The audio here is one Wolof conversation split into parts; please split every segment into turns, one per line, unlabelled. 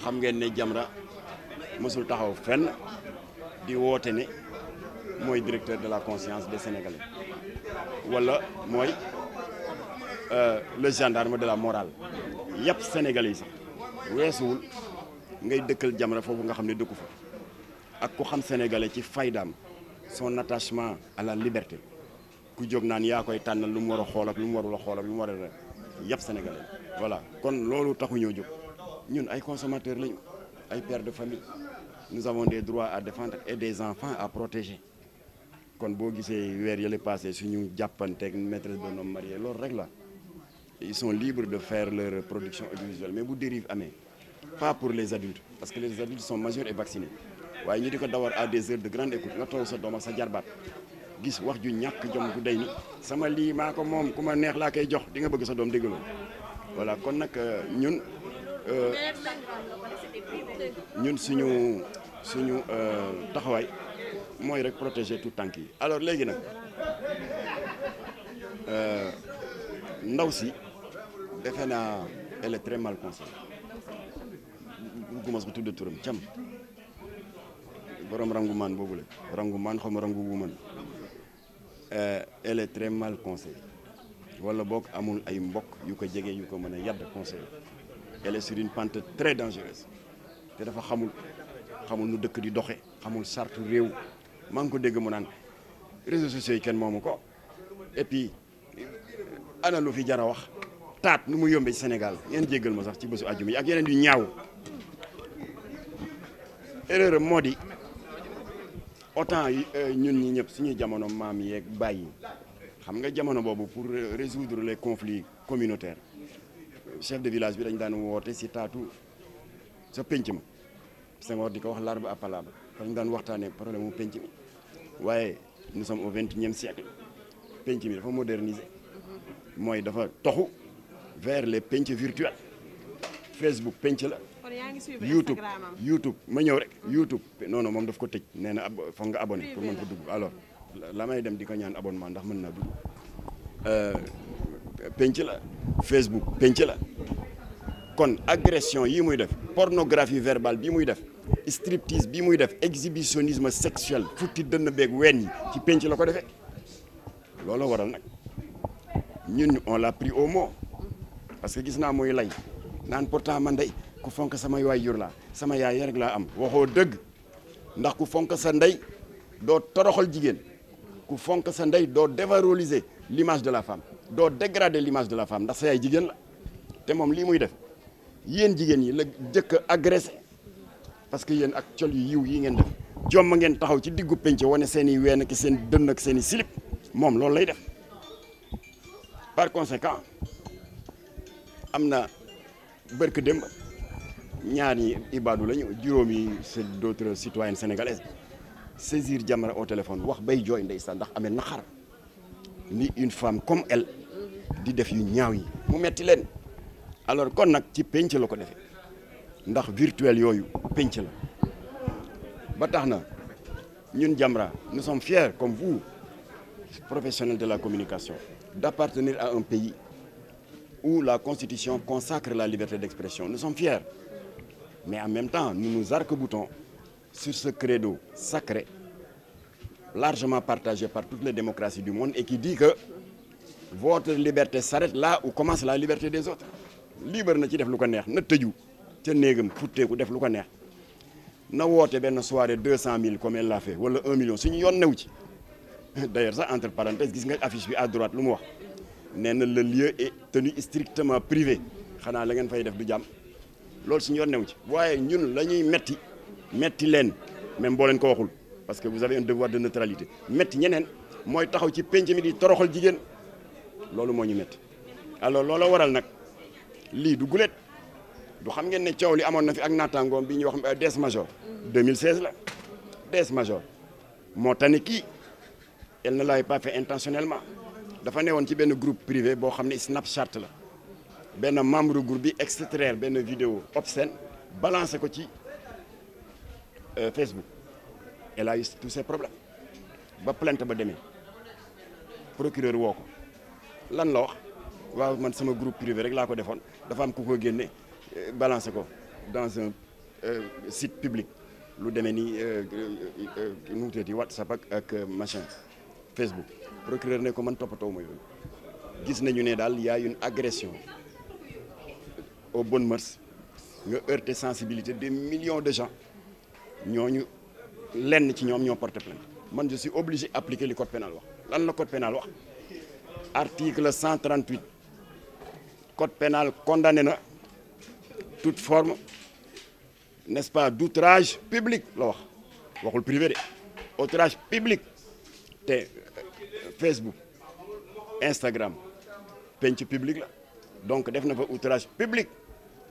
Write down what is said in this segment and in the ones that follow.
xam ngeen ne Jamra mësul taxaw fenn di woote ne mooy directeur de la conscience des Sénégalais wala mooy le gendarme de la morale yëpp Sénégalais yi sax weesuwul ngay dëkkal Jamra foofu nga xam ne dëkku fa ak ku xam Sénégalais ci faydaam son attachement à la liberté ku jóg naan yaa koy tànnal lu mu war a xool ak lu mu warul a xool ak lu mu war a yëpp Sénégalais voilà kon loolu taxu ñoo jóg ñun ay consommateurs lañu ay pères de famille nous avons des droits à défendre et des enfants à protéger kon boo gisee weer yële passé suñu jàppanteeg maîtresse d'un homme marié loolu rek la ils sont libres de faire leur production audiovisuelle mais bu dérive amee pas pour les adultes parce que les adultes sont majeurs et vaccinés waaye ñu di ko dawar à des heures de grande écoute nga toog sa doom ak sa jarbaat gis wax ju ñàkk jom gu day ni sama lii maa ko moom ku ma neex laa koy jox di nga bëgg sa doom déggaloo voilà kon nag ñun suñu taxawaay mooy rek protéger tout tànk yi alors léegi nag ndaw si defe naa elle est très mal conseillée bugguma sax tudd turam cam borom rangu maan boobu la rangu maan xaw ma rangu wuman elle est très mal conseillée wala boog amul ay mbokk yu ko jege yu ko mën a yadd conseiller elle est sur une pente très dangereuse te dafa xamul nu dëkk di doxe xamul charte réew maa ngi ko dégg mu naan réseaux sociaux yi kenn moomu ko et puis ana lu fi jara wax taat nu mu yombee ci Sénégal ngeen jéggal ma sax ci bésu àjjuma yi ak yeneen yu ñaaw erreur moo di autant ñun ñi ñëpp suñuy jamono maam yeeg bàyyi xam nga jamono boobu pour résoudre les conflits communautaires chef de village bi dañ daan woote si taatu sa penc ma Senghor di ko wax l'arbre à palabre dañ daan waxtaanee problème mu penc mi waaye nous sommes au XXIe siècle penc mi dafa moderniser mooy dafa toxu vers les penc virtuels Facebook penc la YouTube ma ñëw rek YouTube non moom daf ko tëj nee na foog nga abonné pour mën ko dugg alors la may dem di ko ñaan abonnement ndax mën naa dugg penc la Facebook penc la kon agression yi muy def pornographie verbale bi muy def striptease bi muy def exhibitionnisme sexuel futti dënn beeg ween yi ci penc la ko defee loolu waral nag ñun on l'a pris au mot parce que gis naa muy lay naan pourtant man day ku fonk sama waajur laa sama yaay rek laa am waxoo dëgg ndax ku fonk sa ndey doo toroxal jigéen ku fonk sa ndey doo dévaloriser l'image de la femme doo dégrader l'image de la femme ndax sa yaay jigéen la te moom lii muy def yéen jigéen yi la jëkk a agressé parce que yéen ak col yu yiw yi ngeen def jomma ngeen taxaw ci diggu penc wane seen i ween ak seen dënn ak seen i silip moom loolu lay def par conséquent am na bërk démb ñaar ñi ibaadu lañu juróomi c'est d'autres citoyennes sénégalaises saisir Jamra au téléphone wax bay jooy ndeysaan ndax amee naxar ni une femme comme elle di def yu ñaaw yi mu metti leen alors kon nag ci penc la ko defee ndax virtuel yooyu penc la ba tax na ñun Jamra nous sommes fiers comme vous professionnels de la communication d'appartenir à un pays où la constitution consacre la liberté d'expression nous sommes fiers mais en même temps nous nous arc-boutons sur ce credo sacré largement partagé par toutes les démocraties du monde et qui dit que votre liberté s'arrête là où commence la liberté des autres libre na ci def lu ko neex na tëju ca néegam futteeku def lu ko neex na woote benn soirée 200 000 comme elle l'a fait wala 1 million suñu yoon new ci d'ailleurs sax entre parenthèses gis nga affiche bi à droite lu mu wax nee na le lieu est tenu strictement privé xanaa la ngeen fay def du jàmm loolu suñu yoon new ci waaye ñun la ñuy metti leen même boo leen ko waxul parce que vous avez un devoir de neutralité metti ñeneen mooy taxaw ci penc mi di toroxal jigéen loolu moo ñu metti alors loolu waral nag lii du gulet du xam ngeen ne coow li amoon na fi ak naataangoom bi ñuy wax Des Major 2016 la Des Major moo tane kii elle ne l'avait pas fait intentionnellement dafa newoon ci benn groupe privé boo xam ne Snapchat la benn membre groupe bi extraire benn vidéo obscène balancé ko ci Facebook elle a eu tous ces problèmes ba plainte ba demee procureur woo ko lan la wax waaw man sama groupe privé rek laa ko defoon dafa am ku ko génne balancé ko dans un site public lu demee ni nu mu tuddati WhatsApp ak machin Facebook procureur ne ko man toppatoo ma yooyu gis nañu ne daal y a une agression aux bonnes mœurs nga heurter sensibilité des millions de gens ñooñu lenn ci ñoom ñoo porté plainte man je suis obligé appliquer li code pénal wax lan la code pénal wax article 138 code pénal condamné na toute forme n'est-ce pas d'outrage public la wax waxul privé de outrage public te Facebook Instagram penc public la donc def na fa outrage public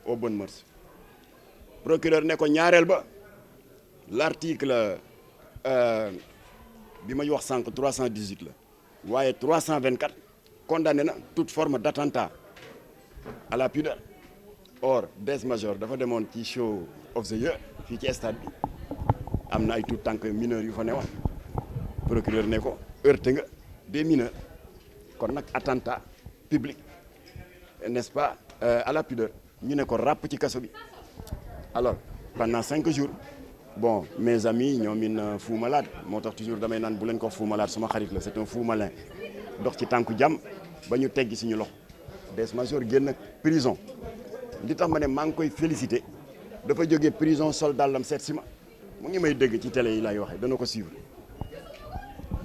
aux bonnes mœurs procureur ne ko ñaareel ba l'article bi ma wax sànq 318 la waaye 324 condamné na toute forme d'attentat à la pudeur or Des Major dafa demoon ci show of the year fii ci stade bi am na ay tout tànk mineurs yu fa newoon procureur ne ko heurté nga des mineurs kon nag attentat public n'est-ce pas à la pudeur ñu ne ko ràpp ci kaso bi alors pendant 5 jours bon mes amis ñoom in Fou Malade moo tax toujours damay naan bu leen ko Fou Malade suma xarit la c'est un fou malin dox ci tànku jàmm ba ñu teggi suñu loxo Des Major génn prison li tax ma ne maa ngi koy féliciter dafa jógee prison sol dàllam seet si ma mu ngi may dégg ci télé yi lay waxee dana ko suivre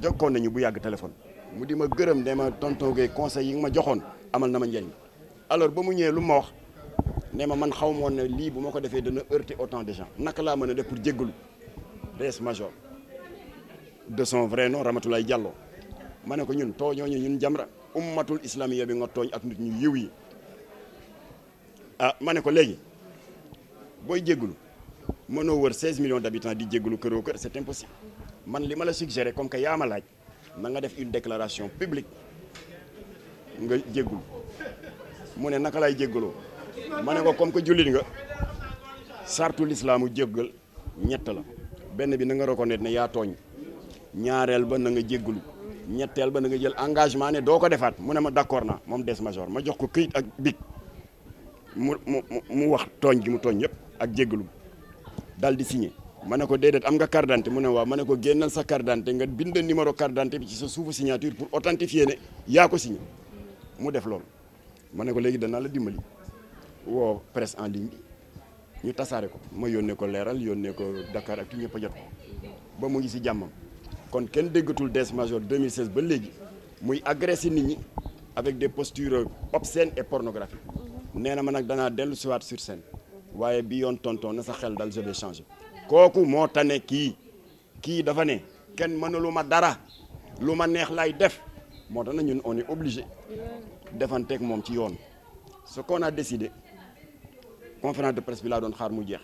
jokkoon nañu bu yàgg téléphone mu di ma gërëm ne ma tonton Gueye conseil yi nga ma joxoon amal na ma njëriñ alors ba mu ñëwee lu ma wax ne ma man xaw moon ne lii bu ma ko defee dana heurter autant de gens naka laa mën a def pour jéggalu Des Major de son vrai nom Ramatoulaye Diallo ma ne ko ñun tooñooñu ñun Jamra ummatul islamiya bi nga tooñ ak nit ñu yiw yi ah ma ne ko léegi booy jéggalu mënoo wër 16 millions d'habitants di jéggalu këroo kër c'est impossible man li ma la suggéré comme que yaa ma laaj na nga def une déclaration publique nga jéggul mu ne naka lay jéggaloo ma ne ko comme que jullit nga sartu lislaamu jéggal ñett la benn bi na nga reconnaître ne yaa tooñ ñaareel ba na nga jéggalu ñetteel ba na nga jël engagement ne doo ko defaat mu ne ma d'accord naa moom Des Major ma jox ko këyit ak bic mu wax tooñ gi mu tooñ yëpp ak jéggalu daal di signé ma ne ko déedéet am nga carte d'identité mu ne waaw ma ne ko génnal sa carte d'identité nga bind numéro carte d'identité bi ci sa suufu signature pour authentifier ne yaa ko signé mu def loolu ma ne ko léegi danaa la dimbali woo presse en ligne bi ñu tasaare ko ma yónnee ko leeral yónnee ko Dakar ak tu ñëpp a jot ko ba mu ngi si jàmmam kon kenn déggatul Des Major 2016 ba léegi muy agressé nit ñi avec des postures obscènes et pornographiques nee na ma nag danaa dellu siwaat sur scène waaye bi yoon tonton na sa xel dal je vais changer kooku moo tane kii dafa ne kenn mënulu ma dara lu ma neex lay def moo tax na ñun on est obligé defanteeg moom ci yoon ce qu'on a décidé conférence de presse bi laa doon xaar mu jeex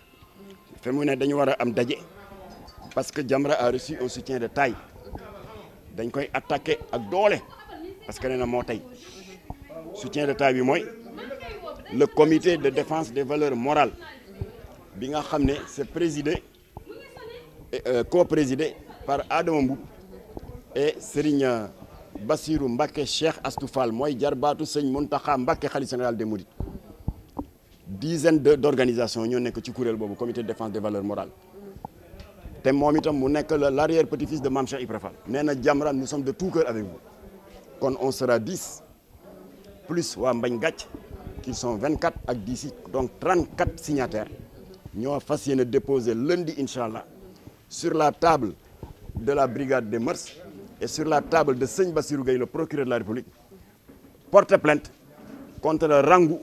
fe mu ne dañu war a am daje parce que Jamra a reçu un soutien de taille dañ koy attaqué ak doole parce que nee na moo tey soutien de taille bi mooy le comité de défense des valeurs morales bi nga xam ne c'est présidé co-présidé par Adama Mboup et Serigne Bassirou Mbacké Cheikh Astou Fall mooy jarbaatu Sëñ Mountakha Mbacké khalife général des Mourides dizaine d'organisations ñoo nekk ci kuréel boobu comité de défense des valeurs morales te moom itam mu nekk l'arrière petit-fils de Mame Cheikh Ibra Fall nee na Jamra nous sommes de tout cœur avec vous kon on sera 10 plus waa Mbañ Gàcc qui sont 24 ak 10 donc 34 signataires ñoo fas yéene déposer lundi incha allah sur la table de la brigade des mœurs et sur la table de Sëñ Bassirou Gueye le procureur de la République porter plainte contre le Rangou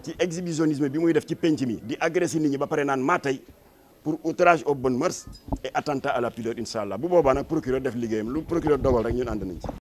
ci exhibitionnisme bi muy def ci penc mi di agresser nit ñi ba pare naan maa tey pour outrage aux bonnes mœurs et attentat à la pudeur incha allah bu boobaa nag procureur def liggéeyam lu procureur dogal rek ñun ànd nañ ci